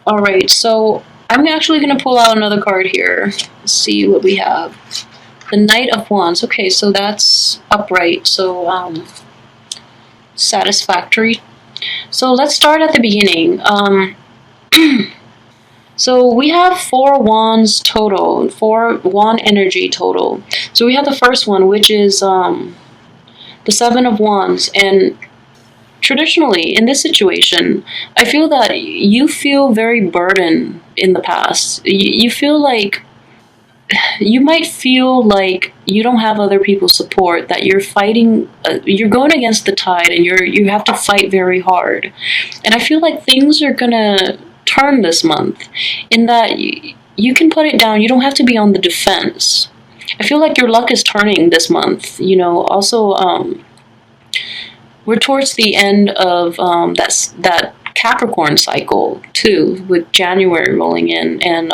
All right, so I'm actually going to pull out another card here. Let's see what we have. The Knight of Wands. Okay, so that's upright. So satisfactory. So let's start at the beginning. So we have 4 wands total, 4 wand energy total. So we have the first one, which is the Seven of Wands. And traditionally, in this situation, I feel that you feel very burdened in the past. You feel like you might feel like you don't have other people's support, that you're fighting, you're going against the tide, and you have to fight very hard. And I feel like things are gonna turn this month, in that you can put it down. You don't have to be on the defense. I feel like your luck is turning this month. Also, we're towards the end of that Capricorn cycle too, with January rolling in, and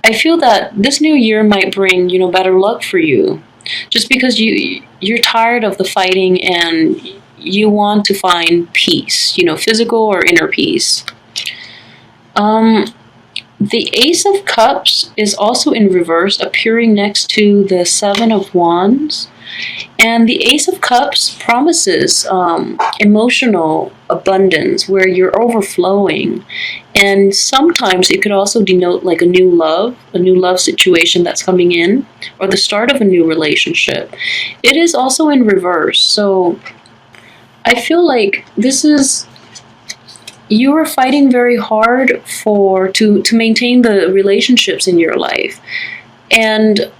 I feel that this new year might bring, better luck for you, just because you're tired of the fighting and you want to find peace, physical or inner peace. The Ace of Cups is also in reverse, appearing next to the Seven of Wands. And the Ace of Cups promises emotional abundance, where you're overflowing. And sometimes it could also denote like a new love situation that's coming in, or the start of a new relationship. It is also in reverse. So I feel like you are fighting very hard to maintain the relationships in your life. And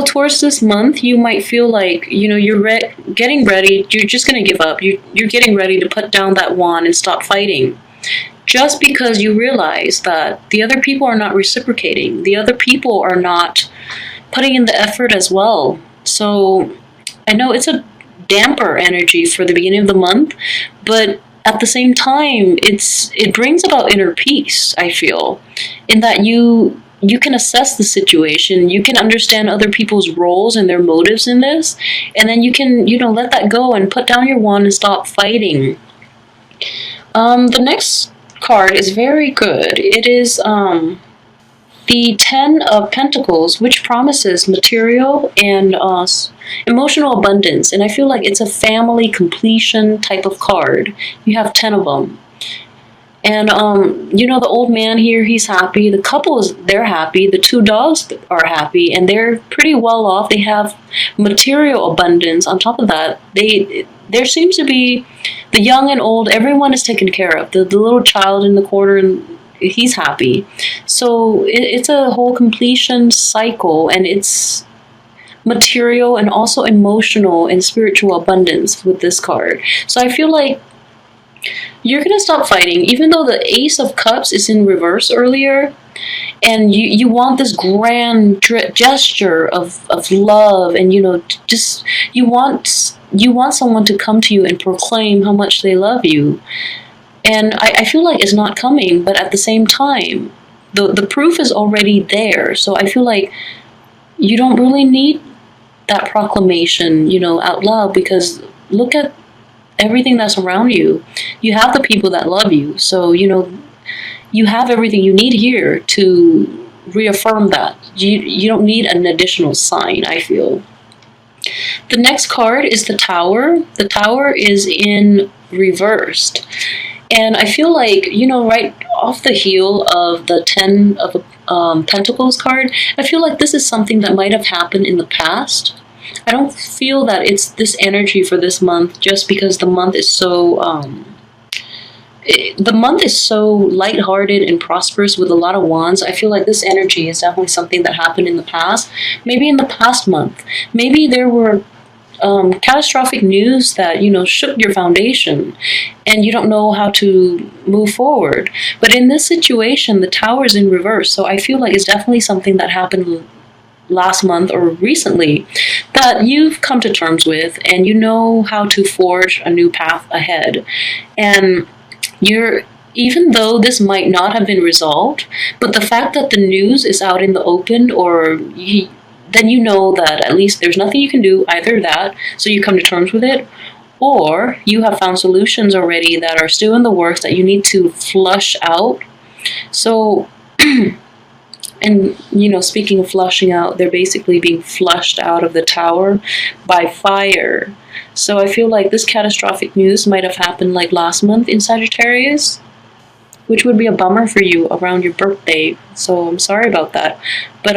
towards this month, you might feel like, you're getting ready. You're just going to give up. You're getting ready to put down that wand and stop fighting. Just because you realize that the other people are not reciprocating. The other people are not putting in the effort as well. So I know it's a damper energy for the beginning of the month, but at the same time, it brings about inner peace, I feel, in that you can assess the situation, you can understand other people's roles and their motives in this, and then you can, let that go and put down your wand and stop fighting. The next card is very good. It is the Ten of Pentacles, which promises material and emotional abundance. And I feel like it's a family completion type of card. You have 10 of them. And, the old man here, he's happy. The couple they're happy. The 2 dogs are happy, and they're pretty well off. They have material abundance. On top of that, there seems to be the young and old, everyone is taken care of. The little child in the corner, and he's happy. So it's a whole completion cycle, and it's material and also emotional and spiritual abundance with this card. So I feel like you're going to stop fighting, even though the Ace of Cups is in reverse earlier, and you want this grand gesture of love, and just you want someone to come to you and proclaim how much they love you. And I feel like it's not coming, but at the same time, the proof is already there. So I feel like you don't really need that proclamation, out loud, because look at everything that's around you. You have the people that love you. So, you have everything you need here to reaffirm that. You don't need an additional sign, I feel. The next card is the Tower. The Tower is in reversed. And I feel like, right off the heel of the Ten of Pentacles card, I feel like this is something that might have happened in the past. I don't feel that it's this energy for this month, just because the month is so lighthearted and prosperous with a lot of wands. I feel like this energy is definitely something that happened in the past, maybe in the past month. Maybe there were catastrophic news that shook your foundation, and you don't know how to move forward. But in this situation, the Tower is in reverse, so I feel like it's definitely something that happened last month or recently that you've come to terms with, and you know how to forge a new path ahead. And even though this might not have been resolved, but the fact that the news is out in the open, then you know that at least there's nothing you can do, either that, so you come to terms with it, or you have found solutions already that are still in the works that you need to flush out So, and speaking of flushing out, they're basically being flushed out of the tower by fire. So I feel like this catastrophic news might have happened like last month in Sagittarius, which would be a bummer for you around your birthday. So I'm sorry about that. But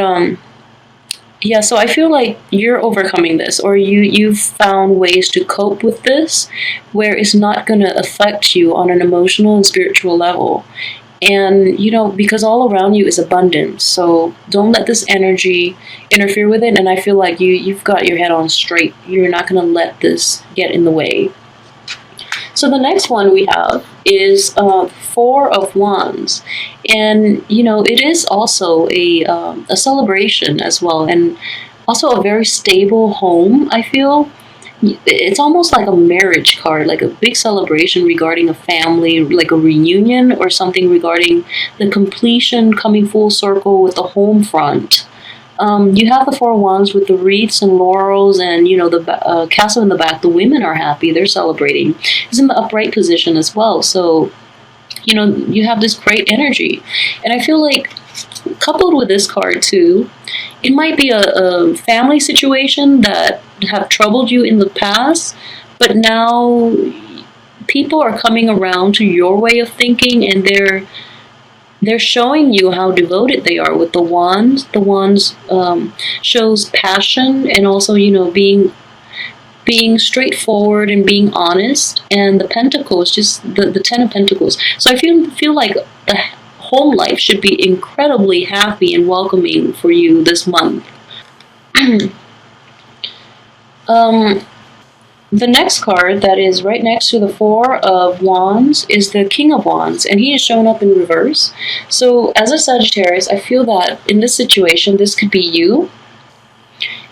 yeah, so I feel like you're overcoming this, or you've found ways to cope with this where it's not going to affect you on an emotional and spiritual level. And because all around you is abundance, so don't let this energy interfere with it. And I feel like you've got your head on straight. You're not going to let this get in the way. So the next one we have is Four of Wands, and it is also a celebration as well, and also a very stable home. I feel it's almost like a marriage card, like a big celebration regarding a family, like a reunion or something regarding the completion, coming full circle with the home front. You have the Four Wands with the wreaths and laurels, and the castle in the back. The women are happy; they're celebrating. It's in the upright position as well, so you have this great energy. And I feel like, coupled with this card too, it might be a family situation that have troubled you in the past, but now people are coming around to your way of thinking, and they're showing you how devoted they are with the wands. The wands shows passion, and also being straightforward and being honest. And the pentacles, just the Ten of Pentacles. So I feel like the home life should be incredibly happy and welcoming for you this month. The next card that is right next to the Four of Wands is the King of Wands, and he is shown up in reverse. So as a Sagittarius, I feel that in this situation, this could be you,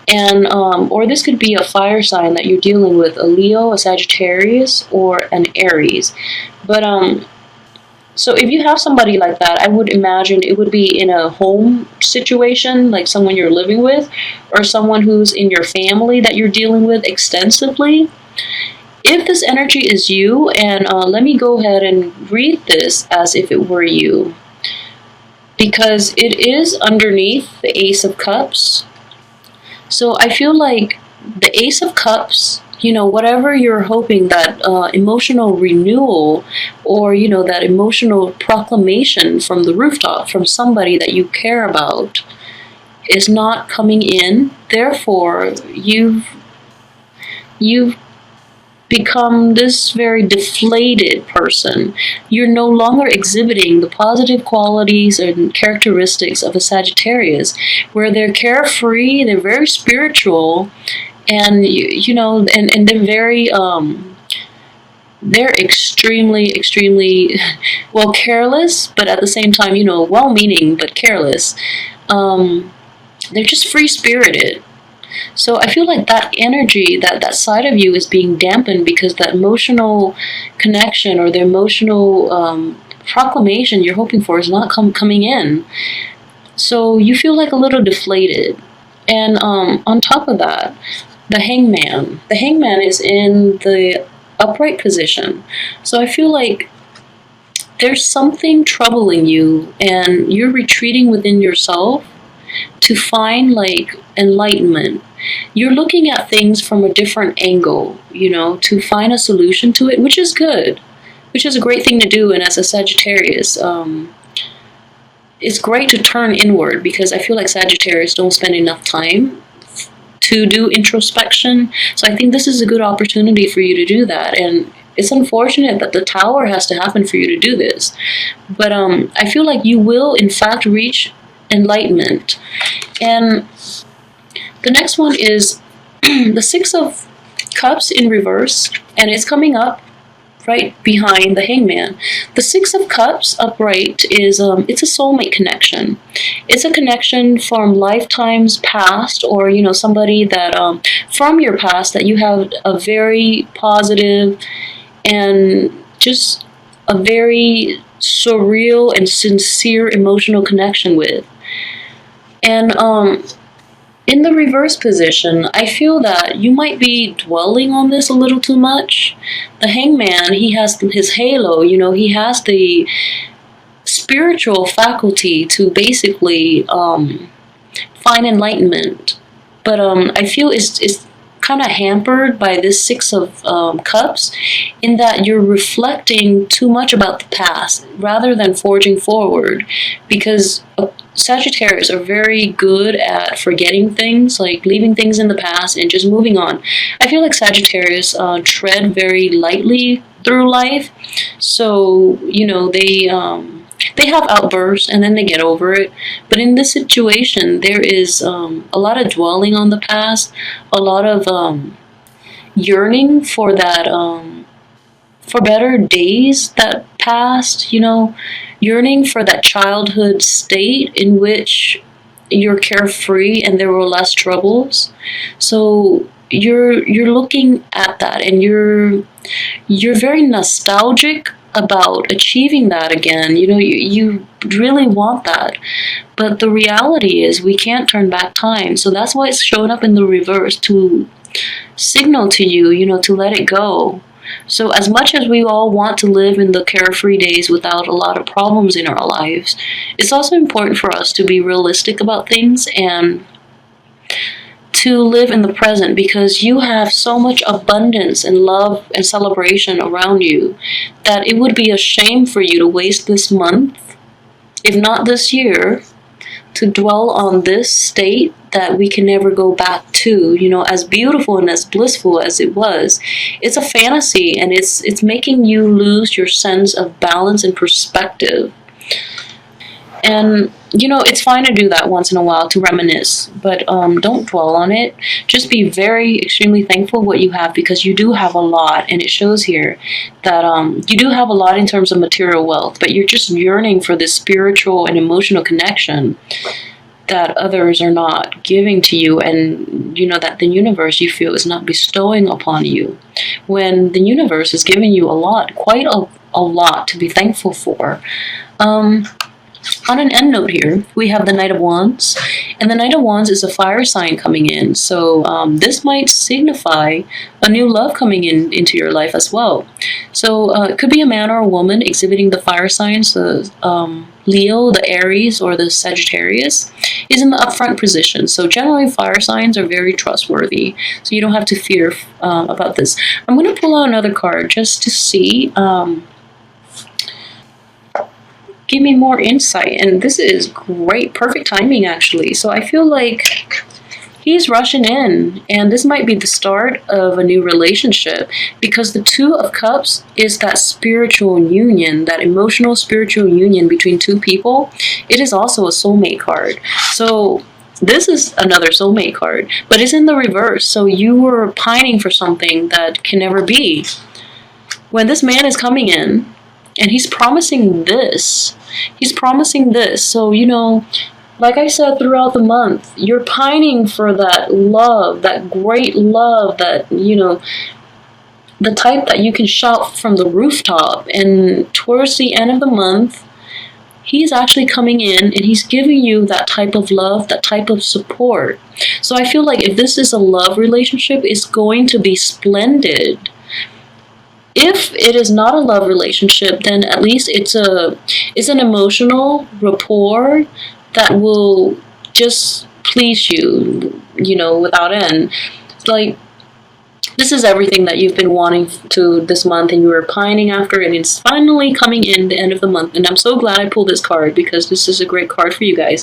and or this could be a fire sign that you're dealing with, a Leo, a Sagittarius, or an Aries. But so if you have somebody like that, I would imagine it would be in a home situation, like someone you're living with, or someone who's in your family that you're dealing with extensively. If this energy is you, and let me go ahead and read this as if it were you, because it is underneath the Ace of Cups. So I feel like the Ace of Cups, whatever you're hoping, that emotional renewal, or that emotional proclamation from the rooftop from somebody that you care about, is not coming in. Therefore, you've become this very deflated person. You're no longer exhibiting the positive qualities and characteristics of a Sagittarius, where they're carefree, they're very spiritual, and and they're very they're extremely well, careless, but at the same time, well-meaning but careless. They're just free-spirited. So I feel like that energy, that side of you, is being dampened because the emotional connection or the emotional proclamation you're hoping for is not coming in. So you feel like a little deflated. And on top of that, the Hangman. The Hangman is in the upright position. So I feel like there's something troubling you, and you're retreating within yourself to find like enlightenment. You're looking at things from a different angle, to find a solution to it, which is good, which is a great thing to do. And as a Sagittarius, it's great to turn inward, because I feel like Sagittarius don't spend enough time to do introspection. So I think this is a good opportunity for you to do that. And it's unfortunate that the Tower has to happen for you to do this. But I feel like you will, in fact, reach enlightenment. And the next one is the Six of Cups in reverse, and it's coming up right behind the Hangman. The Six of Cups upright is it's a soulmate connection. It's a connection from lifetimes past, or somebody that from your past that you have a very positive and just a very surreal and sincere emotional connection with. And in the reverse position, I feel that you might be dwelling on this a little too much. The Hangman, he has his halo, he has the spiritual faculty to basically find enlightenment. But I feel it's kind of hampered by this Six of Cups, in that you're reflecting too much about the past rather than forging forward, because Sagittarius are very good at forgetting things, like leaving things in the past and just moving on. I feel like Sagittarius tread very lightly through life, so they have outbursts and then they get over it. But in this situation, there is a lot of dwelling on the past, a lot of yearning for that, for better days that passed, yearning for that childhood state in which you're carefree and there were less troubles. So you're looking at that, and you're very nostalgic about achieving that again. You really want that. But the reality is we can't turn back time. So that's why it's showing up in the reverse, to signal to you, to let it go. So as much as we all want to live in the carefree days without a lot of problems in our lives, it's also important for us to be realistic about things and to live in the present, because you have so much abundance and love and celebration around you that it would be a shame for you to waste this month, if not this year, to dwell on this state that we can never go back to. As beautiful and as blissful as it was, it's a fantasy, and it's making you lose your sense of balance and perspective. And it's fine to do that once in a while, to reminisce, but don't dwell on it. Just be very extremely thankful what you have, because you do have a lot, and it shows here that you do have a lot in terms of material wealth, but you're just yearning for this spiritual and emotional connection that others are not giving to you, and that the universe, you feel, is not bestowing upon you, when the universe is giving you a lot, quite a lot to be thankful for. On an end note here, we have the Knight of Wands, and the Knight of Wands is a fire sign coming in, so this might signify a new love coming into your life as well. So it could be a man or a woman exhibiting the fire signs. The Leo, the Aries, or the Sagittarius is in the upfront position. So generally fire signs are very trustworthy, so you don't have to fear about this. I'm going to pull out another card just to see give me more insight. And this is great, perfect timing actually. So I feel like he's rushing in, and this might be the start of a new relationship, because the Two of Cups is that spiritual union, that emotional spiritual union between two people. It is also a soulmate card. So this is another soulmate card, but it's in the reverse. So you were pining for something that can never be. When this man is coming in, and he's promising this. So, like I said, throughout the month, you're pining for that love, that great love, that, the type that you can shout from the rooftop. And towards the end of the month, he's actually coming in and he's giving you that type of love, that type of support. So I feel like if this is a love relationship, it's going to be splendid. If it is not a love relationship, then at least it's an emotional rapport that will just please you, without end. Like, this is everything that you've been wanting to this month, and you were pining after, and it's finally coming in the end of the month. And I'm so glad I pulled this card, because this is a great card for you guys.